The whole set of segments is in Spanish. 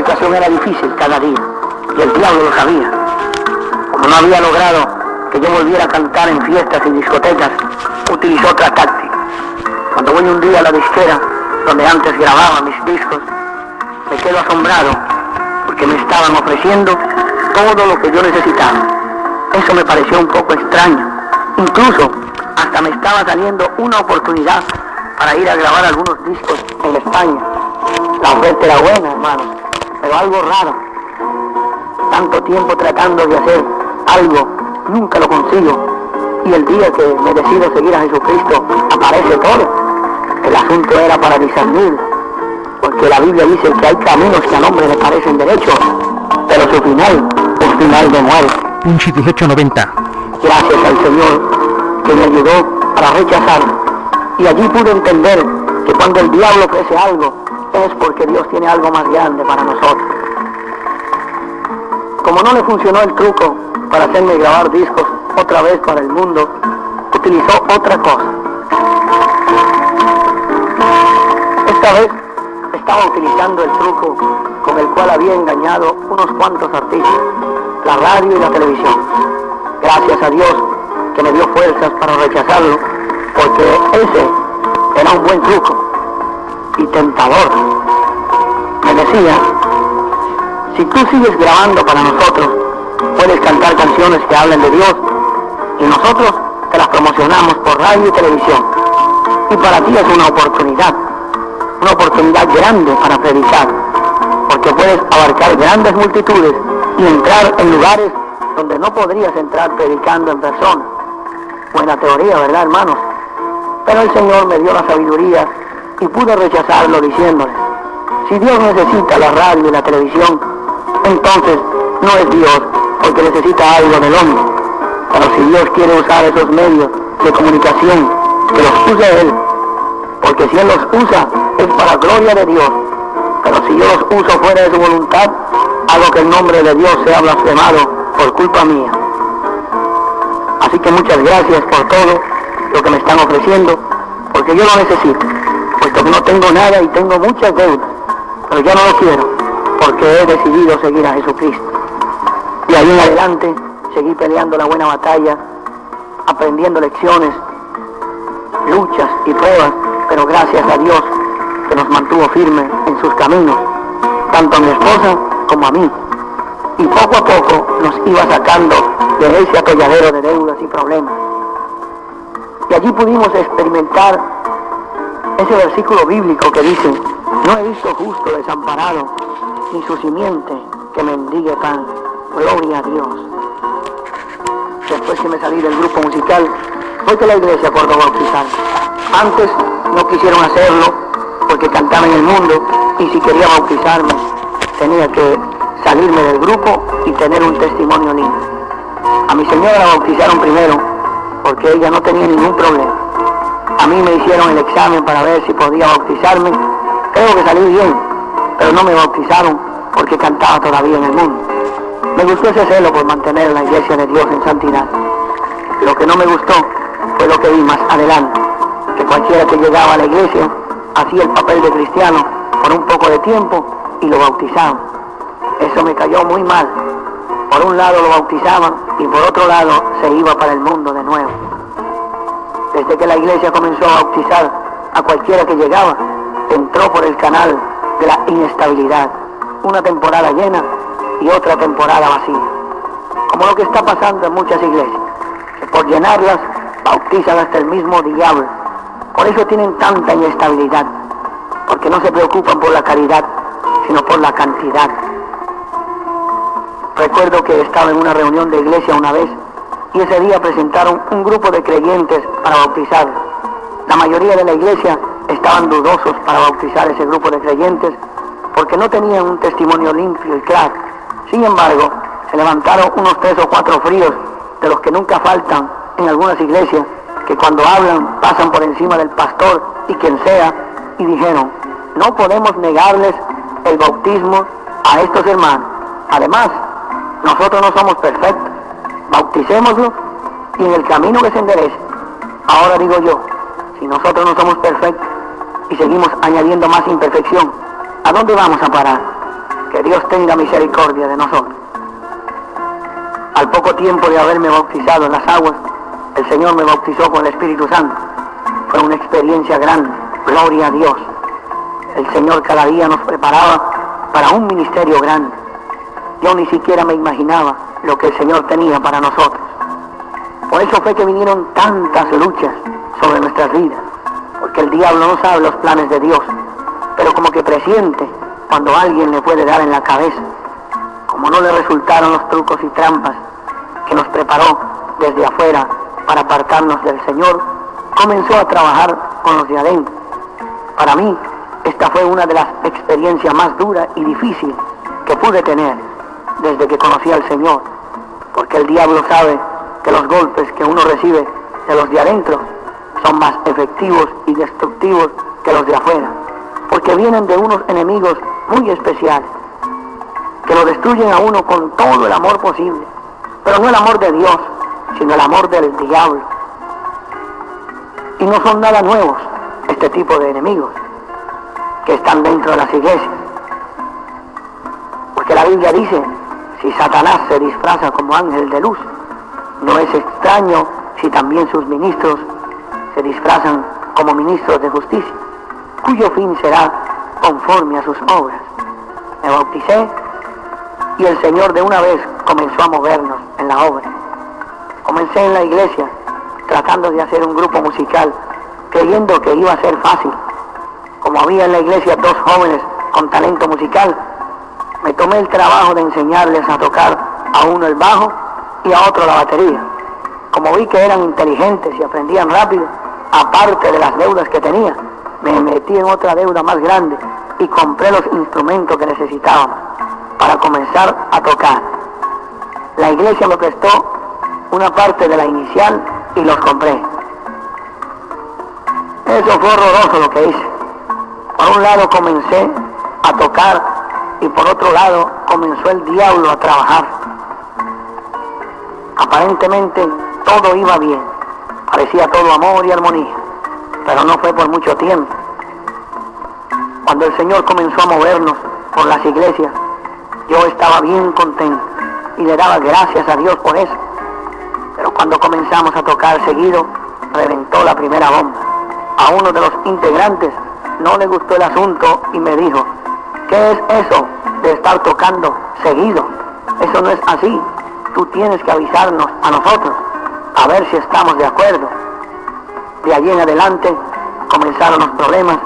situación era difícil cada día, y el diablo lo sabía. Como no había logrado que yo volviera a cantar en fiestas y discotecas, utilizó otra táctica. Cuando voy un día a la disquera, donde antes grababa mis discos, me quedo asombrado, porque me estaban ofreciendo todo lo que yo necesitaba. Eso me pareció un poco extraño. Incluso hasta me estaba saliendo una oportunidad para ir a grabar algunos discos en España. La oferta era buena, hermanos, pero algo raro. Tanto tiempo tratando de hacer algo, nunca lo consigo. Y el día que me decido seguir a Jesucristo, aparece todo. El asunto era para discernir, porque la Biblia dice que hay caminos que al hombre le parecen derechos, pero su final es final de muerte. Punchi 1890. Gracias al Señor que me ayudó para rechazarlo. Y allí pude entender que cuando el diablo ofrece algo, es porque Dios tiene algo más grande para nosotros. Como no le funcionó el truco para hacerme grabar discos otra vez para el mundo, utilizó otra cosa. Esta vez estaba utilizando el truco con el cual había engañado unos cuantos artistas, la radio y la televisión. Gracias a Dios que me dio fuerzas para rechazarlo, porque ese era un buen truco y tentador. Me decía, si tú sigues grabando para nosotros, puedes cantar canciones que hablen de Dios y nosotros te las promocionamos por radio y televisión. Y para ti es una oportunidad grande para predicar, porque puedes abarcar grandes multitudes y entrar en lugares donde no podrías entrar predicando en persona. Buena teoría, ¿verdad, hermanos? Pero el Señor me dio la sabiduría y pude rechazarlo diciéndole, si Dios necesita la radio y la televisión, entonces no es Dios, porque necesita algo del hombre. Pero si Dios quiere usar esos medios de comunicación, que los use Él, porque si Él los usa, es para gloria de Dios. Pero si yo los uso fuera de su voluntad, hago que el nombre de Dios sea blasfemado por culpa mía. Así que muchas gracias por todo lo que me están ofreciendo, porque yo lo necesito, puesto que no tengo nada y tengo muchas deudas, pero ya no lo quiero, porque he decidido seguir a Jesucristo. Y ahí en adelante seguí peleando la buena batalla, aprendiendo lecciones, luchas y pruebas, pero gracias a Dios que nos mantuvo firmes en sus caminos, tanto a mi esposa como a mí, y poco a poco nos iba sacando de ese atolladero de deudas y problemas. Y allí pudimos experimentar ese versículo bíblico que dice, no he visto justo desamparado, ni su simiente que mendigue pan. Gloria a Dios. Después que me salí del grupo musical, fue que la iglesia acordó bautizar. Antes no quisieron hacerlo porque cantaba en el mundo, y si quería bautizarme tenía que salirme del grupo y tener un testimonio lindo. A mi señora la bautizaron primero porque ella no tenía ningún problema. A mí me hicieron el examen para ver si podía bautizarme. Creo que salí bien, pero no me bautizaron porque cantaba todavía en el mundo. Me gustó ese celo por mantener la iglesia de Dios en santidad. Lo que no me gustó fue lo que vi más adelante, que cualquiera que llegaba a la iglesia hacía el papel de cristiano por un poco de tiempo y lo bautizaban. Eso me cayó muy mal. Por un lado lo bautizaban y por otro lado se iba para el mundo de nuevo. Desde que la iglesia comenzó a bautizar a cualquiera que llegaba, entró por el canal de la inestabilidad. Una temporada llena y otra temporada vacía. Como lo que está pasando en muchas iglesias, que por llenarlas bautizan hasta el mismo diablo. Por eso tienen tanta inestabilidad, porque no se preocupan por la caridad, sino por la cantidad. Recuerdo que estaba en una reunión de iglesia una vez, y ese día presentaron un grupo de creyentes para bautizar. La mayoría de la iglesia estaban dudosos para bautizar ese grupo de creyentes, porque no tenían un testimonio limpio y claro. Sin embargo, se levantaron unos 3 o 4 fríos, de los que nunca faltan en algunas iglesias, que cuando hablan pasan por encima del pastor y quien sea, y dijeron, no podemos negarles el bautismo a estos hermanos. Además, nosotros no somos perfectos, bauticémoslo y en el camino que se enderece. Ahora digo yo, si nosotros no somos perfectos y seguimos añadiendo más imperfección, ¿a dónde vamos a parar? Que Dios tenga misericordia de nosotros. Al poco tiempo de haberme bautizado en las aguas, el Señor me bautizó con el Espíritu Santo. Fue una experiencia grande, gloria a Dios. El Señor cada día nos preparaba para un ministerio grande. Yo ni siquiera me imaginaba lo que el Señor tenía para nosotros. Por eso fue que vinieron tantas luchas sobre nuestras vidas, porque el diablo no sabe los planes de Dios, pero como que presiente cuando alguien le puede dar en la cabeza. Como no le resultaron los trucos y trampas que nos preparó desde afuera para apartarnos del Señor, comenzó a trabajar con los de adentro. Para mí, esta fue una de las experiencias más duras y difíciles que pude tener desde que conocí al Señor, porque el diablo sabe que los golpes que uno recibe de los de adentro son más efectivos y destructivos que los de afuera, porque vienen de unos enemigos muy especiales, que lo destruyen a uno con todo el amor posible, pero no el amor de Dios, sino el amor del diablo. Y no son nada nuevos este tipo de enemigos que están dentro de las iglesias, porque la Biblia dice, si Satanás se disfraza como ángel de luz, no es extraño si también sus ministros se disfrazan como ministros de justicia, cuyo fin será conforme a sus obras. Me bauticé y el Señor de una vez comenzó a movernos en la obra. Comencé en la iglesia tratando de hacer un grupo musical, creyendo que iba a ser fácil. Como había en la iglesia dos jóvenes con talento musical, me tomé el trabajo de enseñarles a tocar a uno el bajo y a otro la batería. Como vi que eran inteligentes y aprendían rápido, aparte de las deudas que tenía, me metí en otra deuda más grande y compré los instrumentos que necesitábamos para comenzar a tocar. La iglesia me prestó una parte de la inicial y los compré. Eso fue horroroso lo que hice. Por un lado comencé a tocar y por otro lado comenzó el diablo a trabajar. Aparentemente todo iba bien, parecía todo amor y armonía, pero no fue por mucho tiempo. Cuando el Señor comenzó a movernos por las iglesias, yo estaba bien contento y le daba gracias a Dios por eso. Pero cuando comenzamos a tocar seguido, reventó la primera bomba. A uno de los integrantes no le gustó el asunto y me dijo, ¿qué es eso de estar tocando seguido? Eso no es así. Tú tienes que avisarnos a nosotros, a ver si estamos de acuerdo. De allí en adelante comenzaron los problemas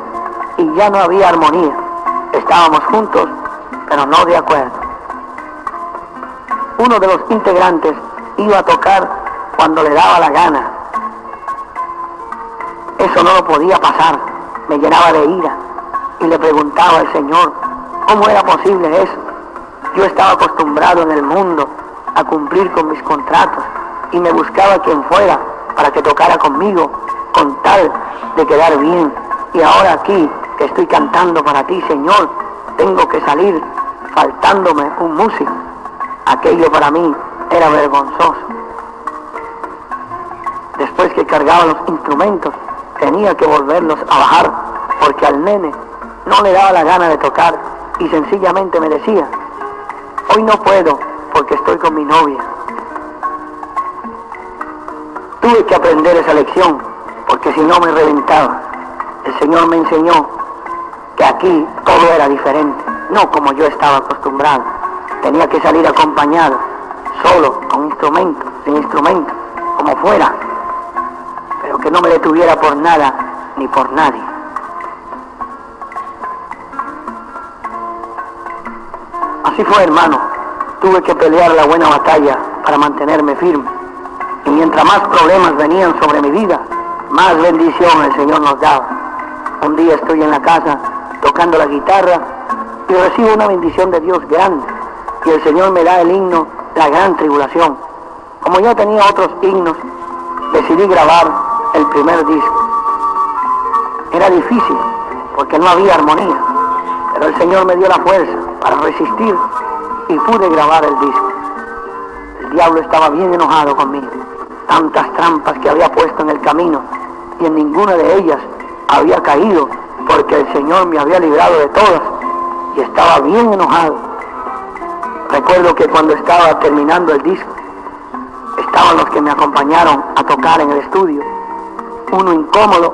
y ya no había armonía. Estábamos juntos, pero no de acuerdo. Uno de los integrantes iba a tocar cuando le daba la gana. Eso no lo podía pasar, me llenaba de ira y le preguntaba al Señor, ¿cómo era posible eso? Yo estaba acostumbrado en el mundo a cumplir con mis contratos y me buscaba quien fuera para que tocara conmigo con tal de quedar bien. Y ahora aquí que estoy cantando para ti, Señor, tengo que salir faltándome un músico. Aquello para mí era vergonzoso. Después que cargaba los instrumentos, tenía que volverlos a bajar porque al nene no le daba la gana de tocar y sencillamente me decía, hoy no puedo porque estoy con mi novia. Tuve que aprender esa lección porque si no me reventaba. El Señor me enseñó que aquí todo era diferente, no como yo estaba acostumbrado. Tenía que salir acompañado, solo, con instrumento, sin instrumento, como fuera, pero que no me detuviera por nada ni por nadie. Así fue, hermano. Tuve que pelear la buena batalla para mantenerme firme. Y mientras más problemas venían sobre mi vida, más bendición el Señor nos daba. Un día estoy en la casa tocando la guitarra y recibo una bendición de Dios grande. Y el Señor me da el himno La Gran Tribulación. Como yo tenía otros himnos, decidí grabar el primer disco. Era difícil porque no había armonía, pero el Señor me dio la fuerza para resistir y pude grabar el disco. El diablo estaba bien enojado conmigo. Tantas trampas que había puesto en el camino y en ninguna de ellas había caído porque el Señor me había librado de todas y estaba bien enojado Recuerdo que cuando estaba terminando el disco, estaban los que me acompañaron a tocar en el estudio, uno incómodo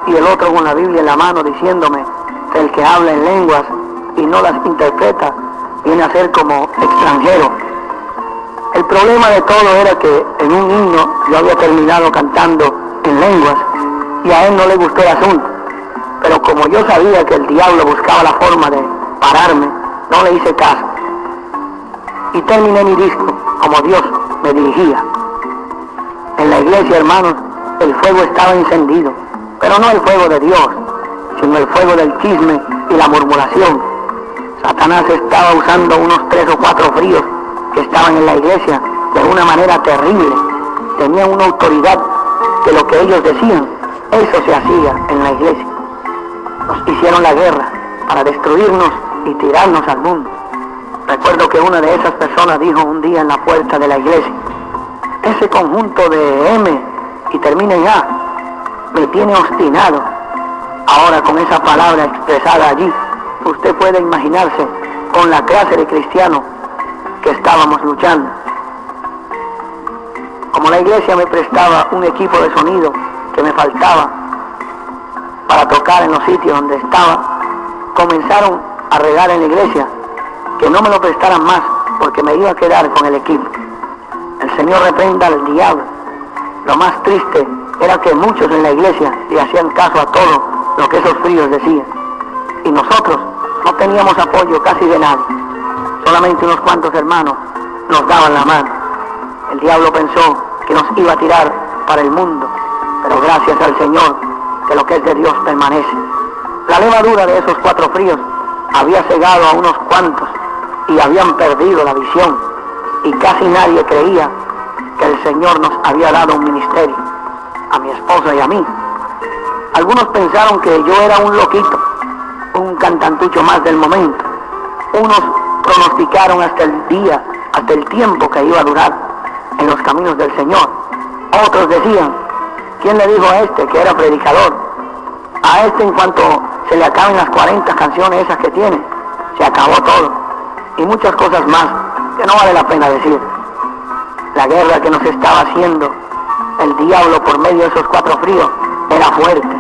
y el otro con la Biblia en la mano diciéndome que el que habla en lenguas y no las interpreta viene a ser como extranjero. El problema de todo era que en un himno yo había terminado cantando en lenguas y a él no le gustó el asunto, pero como yo sabía que el diablo buscaba la forma de pararme, no le hice caso y terminé mi disco como Dios me dirigía. En la iglesia, hermanos, el fuego estaba encendido, pero no el fuego de Dios, sino el fuego del chisme y la murmuración. Satanás estaba usando unos 3 o 4 fríos que estaban en la iglesia de una manera terrible. Tenían una autoridad que lo que ellos decían, eso se hacía en la iglesia. Nos hicieron la guerra para destruirnos y tirarnos al mundo. Recuerdo que una de esas personas dijo un día en la puerta de la iglesia: ese conjunto de M y termina en A me tiene obstinado. Ahora, con esa palabra expresada allí, usted puede imaginarse con la clase de cristianos que estábamos luchando. Como la iglesia me prestaba un equipo de sonido que me faltaba para tocar en los sitios donde estaba, comenzaron a regar en la iglesia que no me lo prestaran más porque me iba a quedar con el equipo. El Señor reprenda al diablo. Lo más triste era que muchos en la iglesia le hacían caso a todo lo que esos fríos decían, y nosotros no teníamos apoyo casi de nadie. Solamente unos cuantos hermanos nos daban la mano. El diablo pensó que nos iba a tirar para el mundo, pero gracias al Señor que lo que es de Dios permanece. La levadura de esos 4 fríos había cegado a unos cuantos y habían perdido la visión, y casi nadie creía que el Señor nos había dado un ministerio, a mi esposa y a mí. Algunos pensaron que yo era un loquito, un cantantucho más del momento. Unos pronosticaron hasta el día, hasta el tiempo que iba a durar en los caminos del Señor. Otros decían: ¿quién le dijo a este que era predicador? A este, en cuanto se le acaben las 40 canciones esas que tiene, se acabó todo. Y muchas cosas más que no vale la pena decir. La guerra que nos estaba haciendo el diablo por medio de esos 4 fríos era fuerte.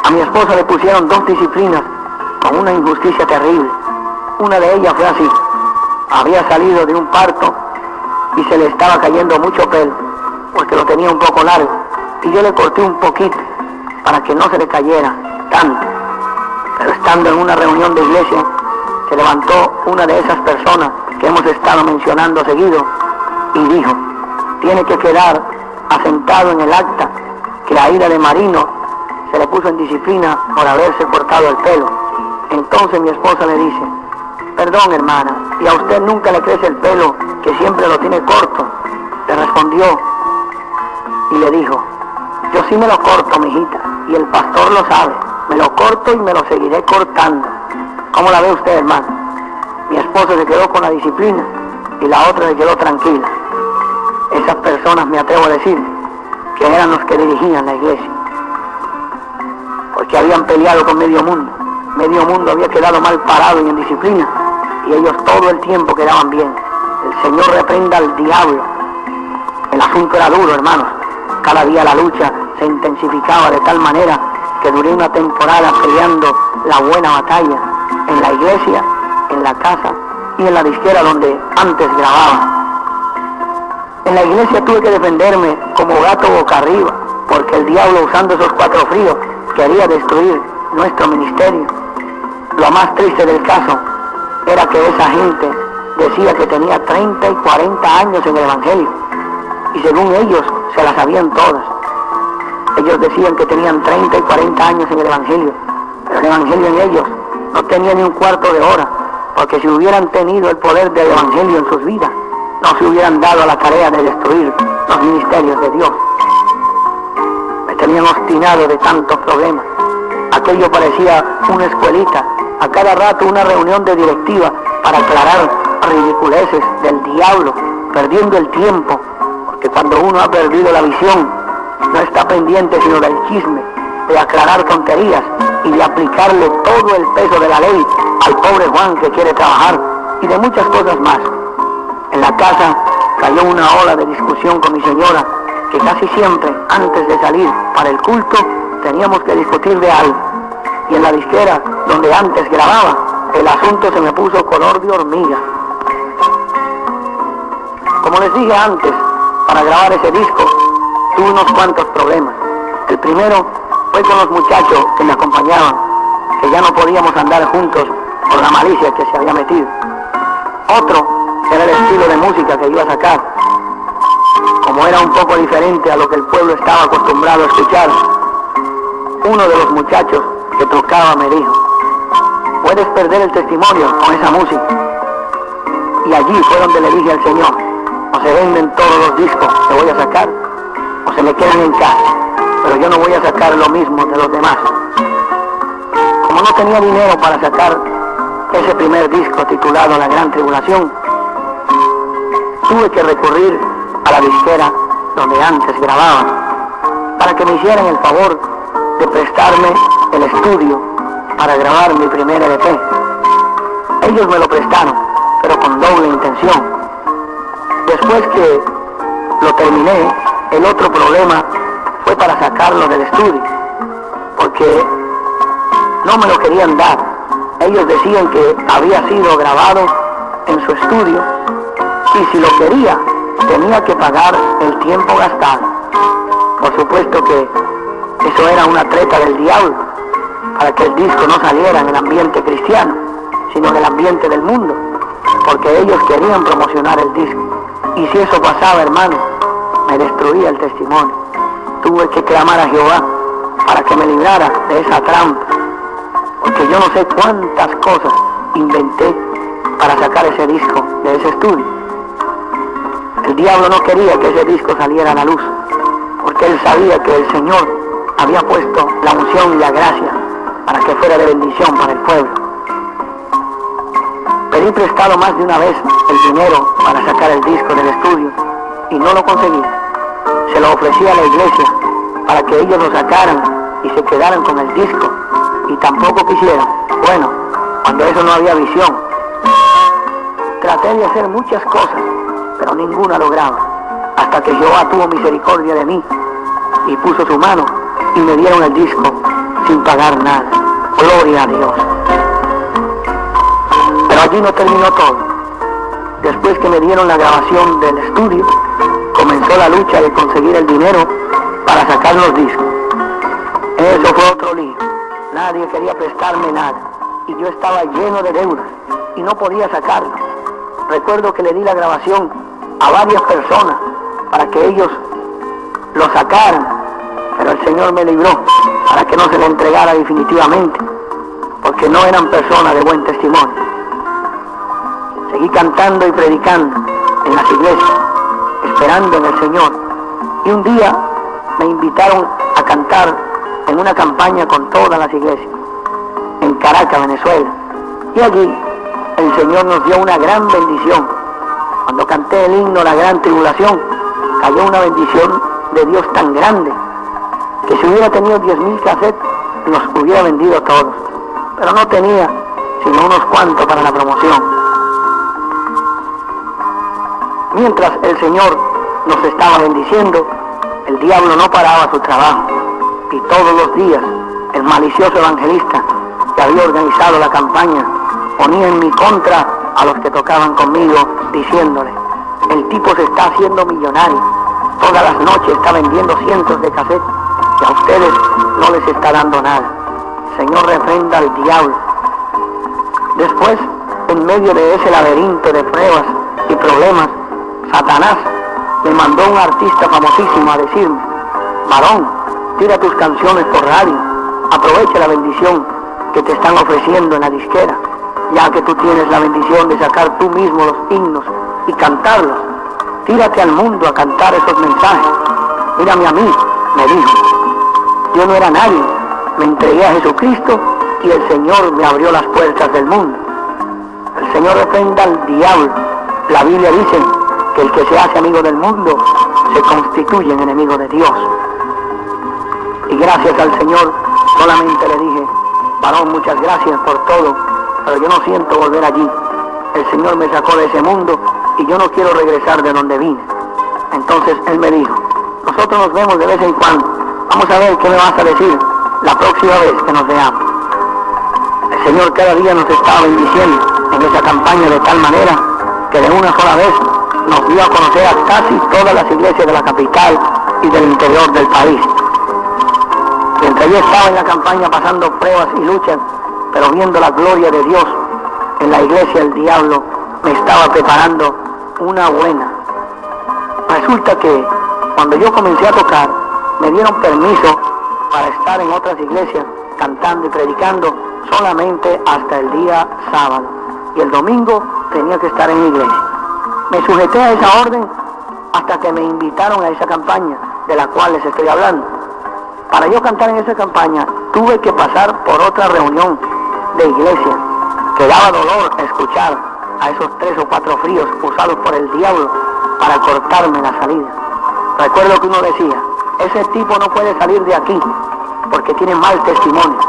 A mi esposa le pusieron 2 disciplinas con una injusticia terrible. Una de ellas fue así: había salido de un parto y se le estaba cayendo mucho pelo porque lo tenía un poco largo, y yo le corté un poquito para que no se le cayera tanto. Pero estando en una reunión de iglesia, se levantó una de esas personas que hemos estado mencionando seguido y dijo: tiene que quedar asentado en el acta que a Ida de Marino se le puso en disciplina por haberse cortado el pelo. Entonces mi esposa le dice: perdón, hermana, ¿y a usted nunca le crece el pelo, que siempre lo tiene corto? Le respondió y le dijo: yo sí me lo corto, mijita, y el pastor lo sabe, me lo corto y me lo seguiré cortando. ¿Cómo la ve usted, hermano? Mi esposa se quedó con la disciplina y la otra se quedó tranquila. Esas personas, me atrevo a decir, que eran los que dirigían la iglesia, porque habían peleado con medio mundo. Medio mundo había quedado mal parado y en disciplina, y ellos todo el tiempo quedaban bien. El Señor reprenda al diablo. El asunto era duro, hermanos. Cada día la lucha se intensificaba de tal manera que duré una temporada peleando la buena batalla en la iglesia, en la casa y en la disquera donde antes grababa. En la iglesia tuve que defenderme como gato boca arriba, porque el diablo, usando esos 4 fríos, quería destruir nuestro ministerio. Lo más triste del caso era que esa gente decía que tenía 30 y 40 años en el evangelio, y según ellos se las sabían todas. Ellos decían que tenían 30 y 40 años en el evangelio, pero el evangelio en ellos no tenía ni un cuarto de hora, porque si hubieran tenido el poder del evangelio en sus vidas, no se hubieran dado a la tarea de destruir los ministerios de Dios. Me tenían obstinado de tantos problemas. Aquello parecía una escuelita, a cada rato una reunión de directiva para aclarar ridiculeces del diablo, perdiendo el tiempo, porque cuando uno ha perdido la visión, no está pendiente sino del chisme, de aclarar tonterías y de aplicarle todo el peso de la ley al pobre Juan que quiere trabajar y de muchas cosas más. En la casa cayó una ola de discusión con mi señora, que casi siempre, antes de salir para el culto, teníamos que discutir de algo. Y en la disquera, donde antes grababa, el asunto se me puso color de hormiga. Como les dije antes, para grabar ese disco, tuve unos cuantos problemas. El primero fue con los muchachos que me acompañaban, que ya no podíamos andar juntos por la malicia que se había metido. Otro era el estilo de música que iba a sacar. Como era un poco diferente a lo que el pueblo estaba acostumbrado a escuchar, uno de los muchachos que tocaba me dijo: puedes perder el testimonio con esa música. Y allí fue donde le dije al Señor: o se venden todos los discos que voy a sacar, o se me quedan en casa, pero yo no voy a sacar lo mismo de los demás. Como no tenía dinero para sacar ese primer disco titulado La Gran Tribulación, tuve que recurrir a la disquera donde antes grababa, para que me hicieran el favor de prestarme el estudio para grabar mi primer LP. Ellos me lo prestaron, pero con doble intención. Después que lo terminé, el otro problema fue para sacarlo del estudio, porque no me lo querían dar. Ellos decían que había sido grabado en su estudio y si lo quería, tenía que pagar el tiempo gastado. Por supuesto que eso era una treta del diablo, para que el disco no saliera en el ambiente cristiano, sino en el ambiente del mundo, porque ellos querían promocionar el disco. Y si eso pasaba, hermano, me destruía el testimonio. Tuve que clamar a Jehová para que me librara de esa trampa, porque yo no sé cuántas cosas inventé para sacar ese disco de ese estudio. El diablo no quería que ese disco saliera a la luz, porque él sabía que el Señor había puesto la unción y la gracia para que fuera de bendición para el pueblo. Pedí prestado más de una vez el dinero para sacar el disco del estudio y no lo conseguí. Se lo ofrecí a la iglesia para que ellos lo sacaran y se quedaran con el disco, y tampoco quisieron. Bueno, cuando eso no había visión. Traté de hacer muchas cosas, pero ninguna lograba, hasta que Jehová tuvo misericordia de mí y puso su mano y me dieron el disco sin pagar nada. Gloria a Dios. Pero allí no terminó todo. Después que me dieron la grabación del estudio, comenzó la lucha de conseguir el dinero para sacar los discos. Eso fue otro lío. Nadie quería prestarme nada y yo estaba lleno de deudas y no podía sacarlo. Recuerdo que le di la grabación a varias personas para que ellos lo sacaran, pero el Señor me libró para que no se le entregara definitivamente, porque no eran personas de buen testimonio. Seguí cantando y predicando en las iglesias, esperando en el Señor, y un día me invitaron a cantar en una campaña con todas las iglesias en Caracas, Venezuela, y allí el Señor nos dio una gran bendición. Cuando canté el himno La Gran Tribulación, cayó una bendición de Dios tan grande que si hubiera tenido 10,000 cassettes los hubiera vendido todos, pero no tenía sino unos cuantos para la promoción. Mientras el Señor nos estaba bendiciendo, el diablo no paraba su trabajo, y todos los días el malicioso evangelista que había organizado la campaña ponía en mi contra a los que tocaban conmigo, diciéndole: el tipo se está haciendo millonario, todas las noches está vendiendo cientos de cassettes y a ustedes no les está dando nada. Señor, reprenda al diablo. Después, en medio de ese laberinto de pruebas y problemas, Satanás me mandó un artista famosísimo a decirme: varón, tira tus canciones por radio, aprovecha la bendición que te están ofreciendo en la disquera, ya que tú tienes la bendición de sacar tú mismo los himnos y cantarlos. Tírate al mundo a cantar esos mensajes. Mírame a mí, me dijo. Yo no era nadie, me entregué a Jesucristo y el Señor me abrió las puertas del mundo. El Señor reprenda al diablo. La Biblia dice que el que se hace amigo del mundo se constituye en enemigo de Dios. Y gracias al Señor solamente le dije: varón, muchas gracias por todo, pero yo no siento volver allí. el Señor me sacó de ese mundo y yo no quiero regresar de donde vine. Entonces él me dijo, nosotros nos vemos de vez en cuando, vamos a ver qué me vas a decir la próxima vez que nos veamos. El Señor cada día nos estaba bendiciendo en esa campaña de tal manera que de una sola vez nos dio a conocer a casi todas las iglesias de la capital y del interior del país. Mientras yo estaba en la campaña pasando pruebas y luchas, pero viendo la gloria de Dios en la iglesia, el diablo me estaba preparando una buena. Resulta que cuando yo comencé a tocar, me dieron permiso para estar en otras iglesias cantando y predicando solamente hasta el día sábado. Y el domingo tenía que estar en la iglesia. Me sujeté a esa orden hasta que me invitaron a esa campaña de la cual les estoy hablando. Para yo cantar en esa campaña tuve que pasar por otra reunión de iglesia que daba dolor escuchar a esos 3 o 4 fríos usados por el diablo para cortarme la salida. Recuerdo que uno decía, ese tipo no puede salir de aquí porque tiene mal testimonio.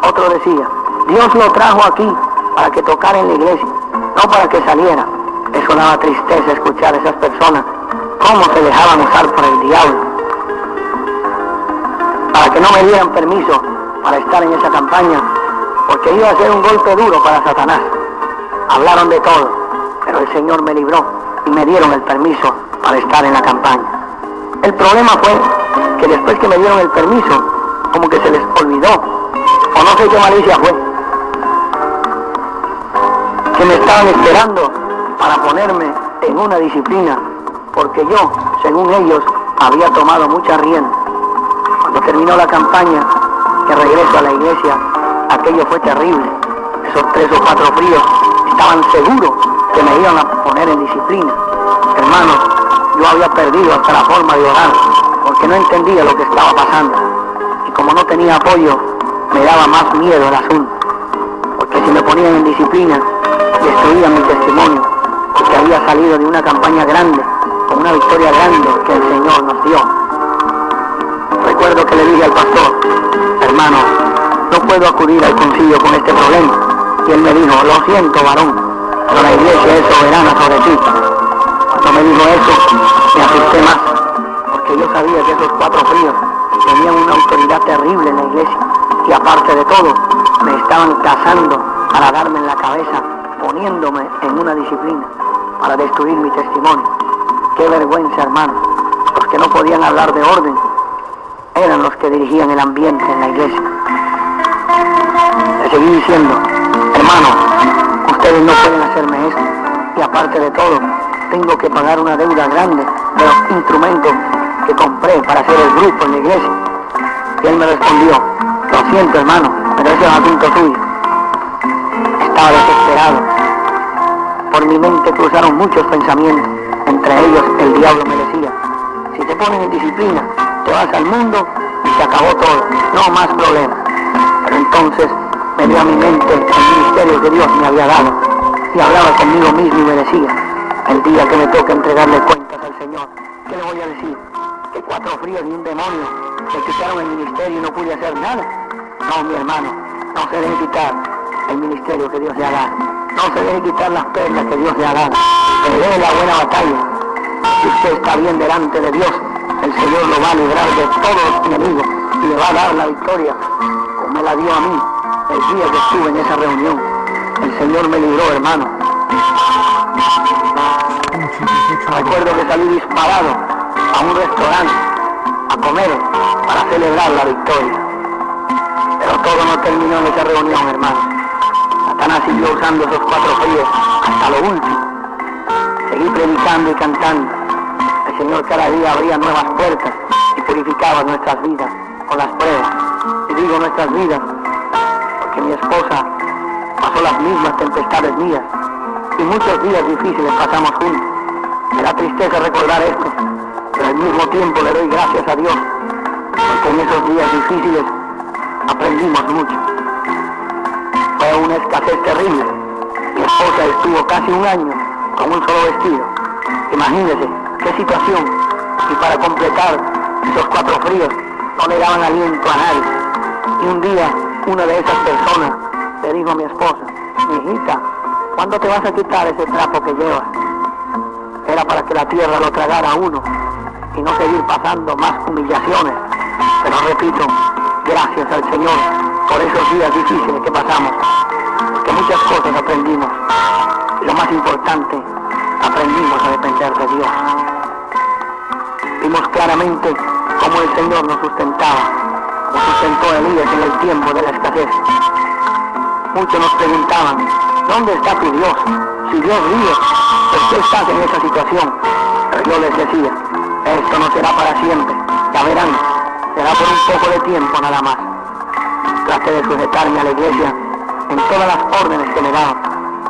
Otro decía, Dios lo trajo aquí para que tocara en la iglesia, no para que saliera. Eso daba tristeza escuchar a esas personas cómo se dejaban usar por el diablo para que no me dieran permiso para estar en esa campaña, porque iba a ser un golpe duro para Satanás. Hablaron de todo, pero el Señor me libró y me dieron el permiso para estar en la campaña. El problema fue que después que me dieron el permiso, como que se les olvidó, o no sé qué malicia fue, que me estaban esperando para ponerme en una disciplina, porque yo, según ellos, había tomado mucha rienda. Cuando terminó la campaña, que regreso a la iglesia, aquello fue terrible. Esos 3 o 4 fríos estaban seguros que me iban a poner en disciplina. Hermanos, yo había perdido hasta la forma de orar, porque no entendía lo que estaba pasando. Y como no tenía apoyo, me daba más miedo el asunto. Porque si me ponían en disciplina, destruían mi testimonio, porque había salido de una campaña grande, con una victoria grande que el Señor nos dio. Recuerdo que le dije al pastor, hermano, no puedo acudir al concilio con este problema. Y él me dijo, lo siento, varón, pero la iglesia es soberana sobre ti. Cuando me dijo eso, me asusté más, porque yo sabía que esos 4 fríos tenían una autoridad terrible en la iglesia. Y aparte de todo, me estaban cazando para darme en la cabeza, poniéndome en una disciplina para destruir mi testimonio. Qué vergüenza, hermano. Los que no podían hablar de orden eran los que dirigían el ambiente en la iglesia. Le seguí diciendo, hermano, ustedes no pueden hacerme esto. Y aparte de todo, tengo que pagar una deuda grande de los instrumentos que compré para hacer el grupo en la iglesia. Y él me respondió, lo siento, hermano, pero ese es asunto suyo. Estaba desesperado. Por mi mente cruzaron muchos pensamientos. Entre ellos, el diablo me decía, si te ponen en disciplina, te vas al mundo y se acabó todo, no más problemas. Pero entonces me dio a mi mente el ministerio que Dios me había dado y hablaba conmigo mismo y me decía, el día que me toque entregarle cuentas al Señor, ¿qué le voy a decir? ¿Que 4 fríos y un demonio me quitaron el ministerio y no pude hacer nada? No, mi hermano, no se deje quitar el ministerio que Dios le ha dado. No se deje quitar las perlas que Dios le ha dado. Pelee la buena batalla. Si usted está bien delante de Dios, el Señor lo va a librar de todos los enemigos y le va a dar la victoria, como me la dio a mí el día que estuve en esa reunión. El Señor me libró, hermano. Recuerdo que salí disparado a un restaurante a comer para celebrar la victoria. Pero todo no terminó en esa reunión, hermano. Satanás siguió usando esos 4 fríos hasta lo último. Seguí predicando y cantando. El Señor cada día abría nuevas puertas y purificaba nuestras vidas con las pruebas. Y digo nuestras vidas porque mi esposa pasó las mismas tempestades mías y muchos días difíciles pasamos juntos. Me da tristeza recordar esto, pero al mismo tiempo le doy gracias a Dios porque en esos días difíciles aprendimos mucho. Fue una escasez terrible. Mi esposa estuvo casi un año con un solo vestido. Imagínense qué situación. Y para completar esos 4 fríos no le daban aliento a nadie. Y un día una de esas personas le dijo a mi esposa, mi hijita, ¿Cuándo te vas a quitar ese trapo que llevas? Era para que la tierra lo tragara a uno y no seguir pasando más humillaciones. Pero repito, gracias al Señor por esos días difíciles que pasamos, porque muchas cosas aprendimos. Y lo más importante, aprendimos a depender de Dios. Vimos claramente cómo el Señor nos sustentaba, como sustentó a Elías en el tiempo de la escasez. Muchos nos preguntaban, ¿dónde está tu Dios? Si Dios vive, ¿por qué estás en esa situación? Pero yo les decía, esto no será para siempre, ya verán, será por un poco de tiempo nada más. Traté de sujetarme a la iglesia en todas las órdenes que me daban,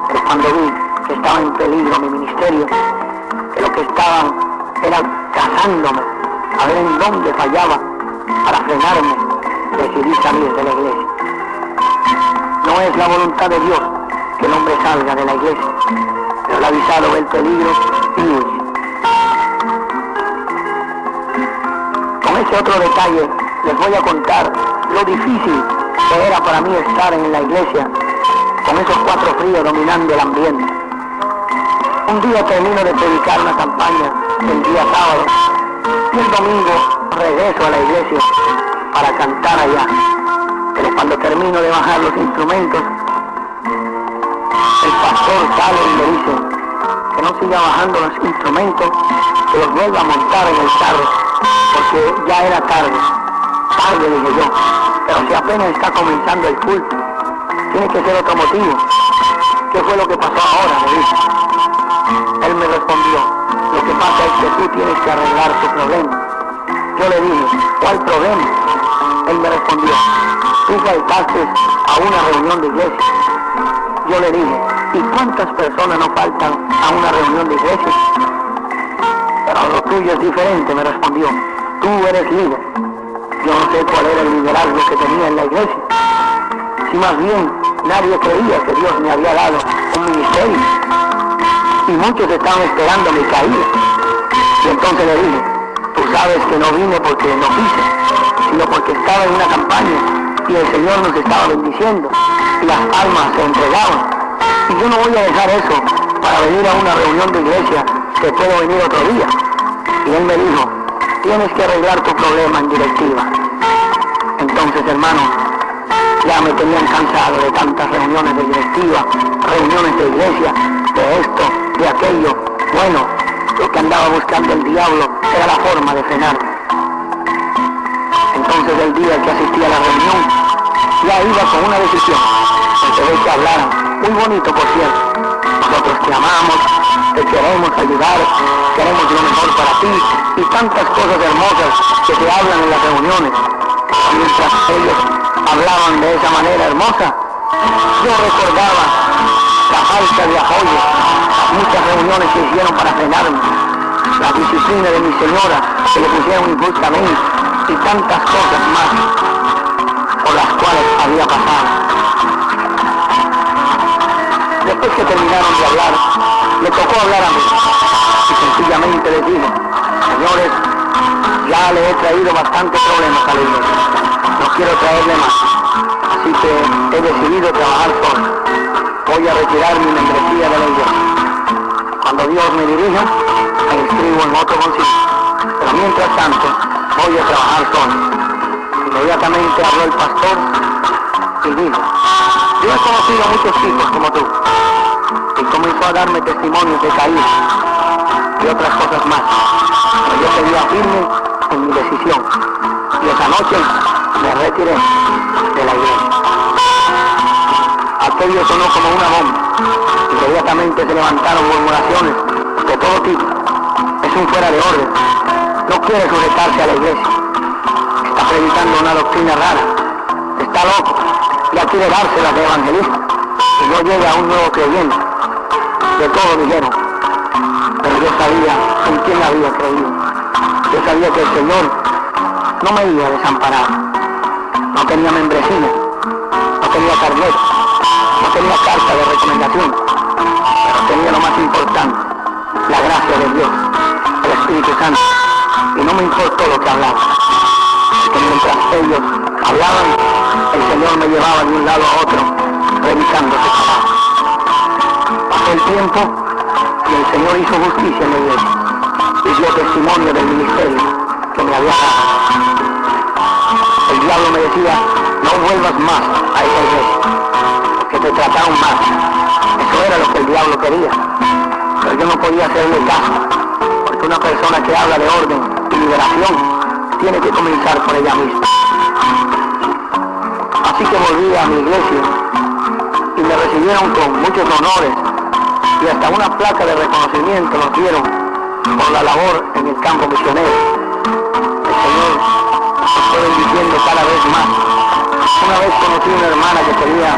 pero cuando vi que estaba en peligro mi ministerio, que lo que estaban era cazándome, a ver en dónde fallaba para frenarme, decidí salir de la iglesia. No es la voluntad de Dios que el hombre salga de la iglesia, pero el avisado ve el peligro y huye. Con ese otro detalle les voy a contar lo difícil que era para mí estar en la iglesia con esos 4 fríos dominando el ambiente. Un día termino de predicar una campaña el día sábado y el domingo regreso a la iglesia para cantar allá. Pero cuando termino de bajar los instrumentos, el pastor sale y me dice que no siga bajando los instrumentos, que los vuelva a montar en el carro, porque ya era tarde. Tarde, dije yo, pero si apenas está comenzando el culto, tiene que ser otro motivo. ¿Qué fue lo que pasó ahora?, me dice. Él me respondió, lo que pasa es que tú tienes que arreglar tu problema. Yo le dije, ¿cuál problema? Él me respondió, tú faltaste a una reunión de iglesia. Yo le dije, ¿y cuántas personas no faltan a una reunión de iglesia? Pero lo tuyo es diferente, me respondió. Tú eres líder. Yo no sé cuál era el liderazgo que tenía en la iglesia. Si más bien nadie creía que Dios me había dado un ministerio. Y muchos estaban esperando mi caída. Y entonces le dije, tú sabes que no vine porque no quise, sino porque estaba en una campaña y el Señor nos estaba bendiciendo y las almas se entregaban. Y yo no voy a dejar eso para venir a una reunión de iglesia que puedo venir otro día. Y él me dijo, tienes que arreglar tu problema en directiva. Entonces, hermano, ya me tenían cansado de tantas reuniones de directiva, reuniones de iglesia, de esto, de aquello. Bueno, lo que andaba buscando el diablo era la forma de frenar. Entonces el día que asistí a la reunión, ya iba con una decisión, de que hablaran, muy bonito por cierto, nosotros te amamos, te queremos ayudar, queremos lo mejor para ti, y tantas cosas hermosas que se hablan en las reuniones. Mientras ellos hablaban de esa manera hermosa, yo recordaba la falta de apoyo, muchas reuniones que hicieron para frenarme, la disciplina de mi señora que le pusieron injustamente, y tantas cosas más por las cuales había pasado. Después que terminaron de hablar, me tocó hablar a mí, y sencillamente les dije, señores, ya le he traído bastantes problemas a la iglesia, no quiero traerle más, así que he decidido trabajar solo, voy a retirar mi membresía de la iglesia. Cuando Dios me dirija, me inscribo en otro concilio, pero mientras tanto, voy a trabajar solo. Inmediatamente habló el pastor y dijo, yo he conocido a muchos tipos como tú, y comenzó a darme testimonios de caída y otras cosas más, pero yo seguía firme en mi decisión, y esa noche me retiré de la iglesia. Aquello sonó como una bomba. Inmediatamente se levantaron murmuraciones de todo tipo. Es un fuera de orden, no quiere sujetarse a la iglesia, está predicando una doctrina rara, está loco, ya quiere dárselas de evangelista, y no llega a un nuevo creyente. De todo dijeron, pero yo sabía en quién había creído. Yo sabía que el Señor no me iba a desamparar. No tenía membresía, no tenía carnet, no tenía carta de recomendación, pero tenía lo más importante, la gracia de Dios, el Espíritu Santo, y no me importó lo que hablaban, porque mientras ellos hablaban, el Señor me llevaba de un lado a otro, predicando su palabra. Pasó el tiempo y el Señor hizo justicia en la iglesia y dio testimonio del ministerio que me había dado. El diablo me decía, no vuelvas más a esa iglesia, que te trataron mal. Eso era lo que el diablo quería. Pero yo no podía hacerle caso, porque una persona que habla de orden y liberación tiene que comenzar por ella misma. Así que volví a mi iglesia y me recibieron con muchos honores y hasta una placa de reconocimiento nos dieron por la labor en el campo misionero. El Señor nos fue bendiciendo cada vez más. Una vez conocí a una hermana que tenía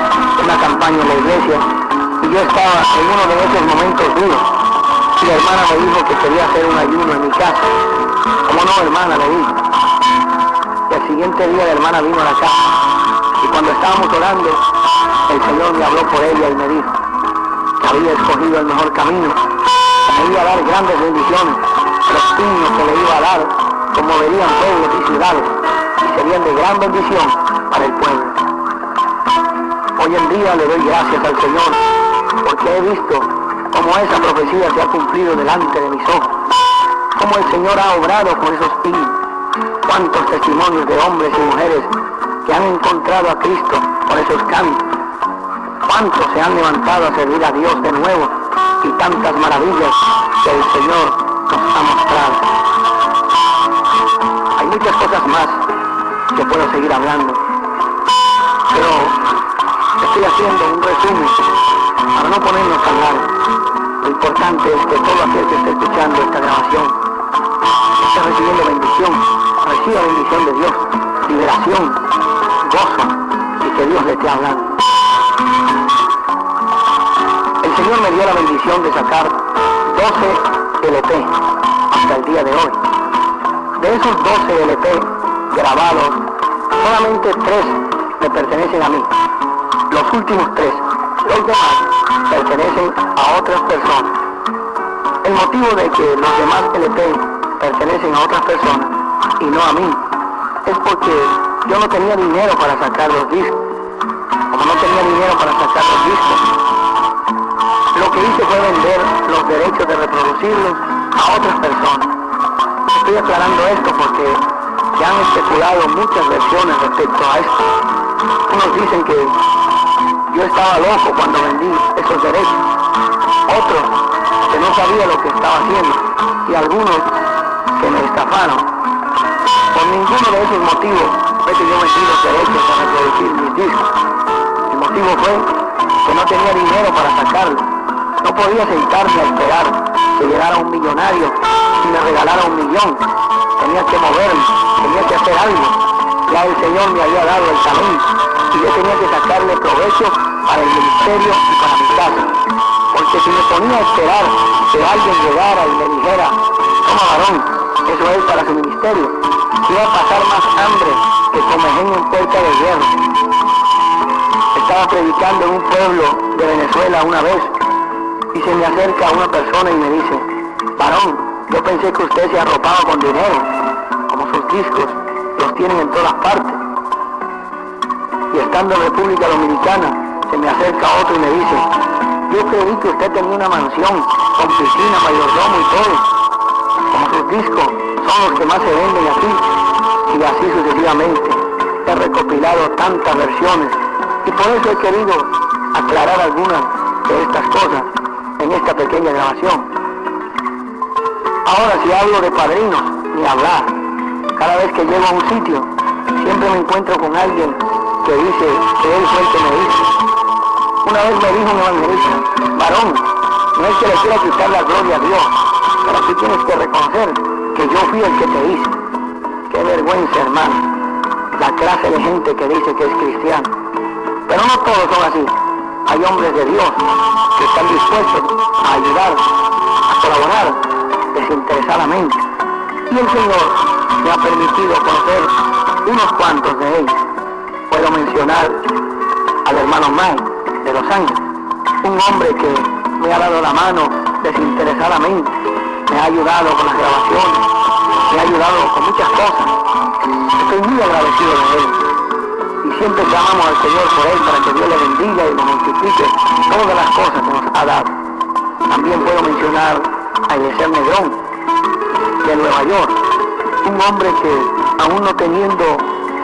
una campaña en la iglesia y yo estaba en uno de esos momentos duros y la hermana me dijo que quería hacer un ayuno en mi casa. ¿Cómo no, hermana?, le dije. Y al siguiente día la hermana vino a la casa y cuando estábamos orando el Señor me habló por ella y me dijo que había escogido el mejor camino, que me iba a dar grandes bendiciones, los signos que le iba a dar conmoverían pueblos y ciudades y serían de gran bendición para el pueblo. Hoy en día le doy gracias al Señor porque he visto cómo esa profecía se ha cumplido delante de mis ojos, cómo el Señor ha obrado con esos hijos, cuántos testimonios de hombres y mujeres que han encontrado a Cristo por esos cantos, cuántos se han levantado a servir a Dios de nuevo y tantas maravillas que el Señor nos ha mostrado. Hay muchas cosas más que puedo seguir hablando, pero estoy haciendo un resumen para no ponernos tan largo. Lo importante es que todo aquel que esté escuchando esta grabación esté recibiendo bendición, reciba bendición de Dios, liberación, gozo y que Dios le esté hablando. El Señor me dio la bendición de sacar 12 LP hasta el día de hoy. De esos 12 LP grabados, solamente 3 me pertenecen a mí. Los últimos 3, los demás, pertenecen a otras personas. El motivo de que los demás LP pertenecen a otras personas y no a mí es porque yo no tenía dinero para sacar los discos. Como no tenía dinero para sacar los discos, lo que hice fue vender los derechos de reproducirlos a otras personas. Estoy aclarando esto porque se han especulado muchas versiones respecto a esto. Unos dicen que yo estaba loco cuando vendí esos derechos, otros que no sabía lo que estaba haciendo y algunos que me estafaron. Por ninguno de esos motivos fue que yo vendí los derechos a reproducir mis discos. El motivo fue que no tenía dinero para sacarlo. No podía sentarme a esperar que llegara un millonario y me regalara 1 millón. Tenía que moverme, tenía que hacer algo. Ya el Señor me había dado el talento y yo tenía que sacarle provecho para el ministerio y para mi casa. Porque si me ponía a esperar que alguien llegara y me dijera, toma varón, eso es para su ministerio, iba a pasar más hambre que Comején en puerta de guerra. Estaba predicando en un pueblo de Venezuela una vez y se me acerca una persona y me dice, varón, yo pensé que usted se arropaba con dinero, como sus discos los tienen en todas partes. Y estando en República Dominicana, se me acerca otro y me dice, yo creí que usted tenía una mansión con piscina, mayordomo y todo. Como sus discos son los que más se venden aquí. Y así sucesivamente. He recopilado tantas versiones y por eso he querido aclarar algunas de estas cosas en esta pequeña grabación. Ahora, si hablo de padrinos, ni hablar. Cada vez que llego a un sitio, siempre me encuentro con alguien que dice que él fue el que me hizo. Una vez me dijo un evangelista, varón, no es que le quiera quitar la gloria a Dios, pero tú tienes que reconocer que yo fui el que te hice. Qué vergüenza, hermano, la clase de gente que dice que es cristiano. Pero no todos son así. Hay hombres de Dios que están dispuestos a ayudar, a colaborar desinteresadamente. Y el Señor me ha permitido conocer unos cuantos de ellos. Puedo mencionar al hermano Mike de Los Ángeles, un hombre que me ha dado la mano desinteresadamente, me ha ayudado con las grabaciones, me ha ayudado con muchas cosas. Estoy muy agradecido de él y siempre clamamos al Señor por él para que Dios le bendiga y le multiplique todas las cosas que nos ha dado. También puedo mencionar a Eliezer Negrón, de Nueva York, un hombre que, aún no teniendo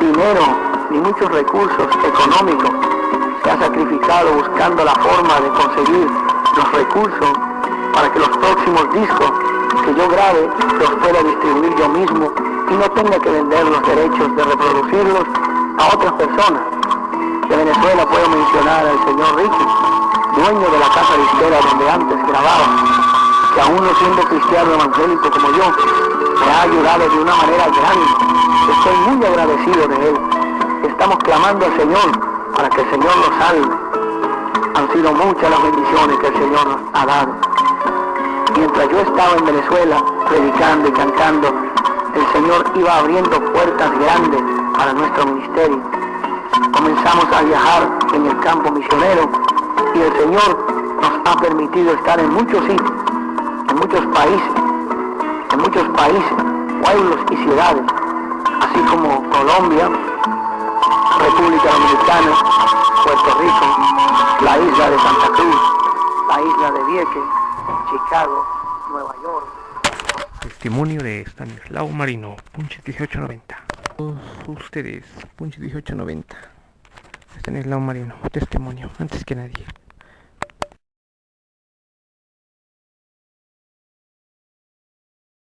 dinero ni muchos recursos económicos, se ha sacrificado buscando la forma de conseguir los recursos para que los próximos discos que yo grabe los pueda distribuir yo mismo y no tenga que vender los derechos de reproducirlos a otras personas. De Venezuela puedo mencionar al señor Ricky, dueño de la casa disquera donde antes grababa, que aún no siendo cristiano evangélico como yo, me ha ayudado de una manera grande. Estoy muy agradecido de él. Estamos clamando al Señor para que el Señor nos salve. Han sido muchas las bendiciones que el Señor nos ha dado. Mientras yo estaba en Venezuela predicando y cantando, el Señor iba abriendo puertas grandes para nuestro ministerio. Comenzamos a viajar en el campo misionero y el Señor nos ha permitido estar en muchos sitios, en muchos países, pueblos y ciudades, así como Colombia, República Dominicana, Puerto Rico, la isla de Santa Cruz, la isla de Vieques, Chicago, Nueva York. Testimonio de Stanislao Marino, Punch 1890. Todos ustedes, Punch 1890. Stanislao Marino, testimonio, antes que nadie.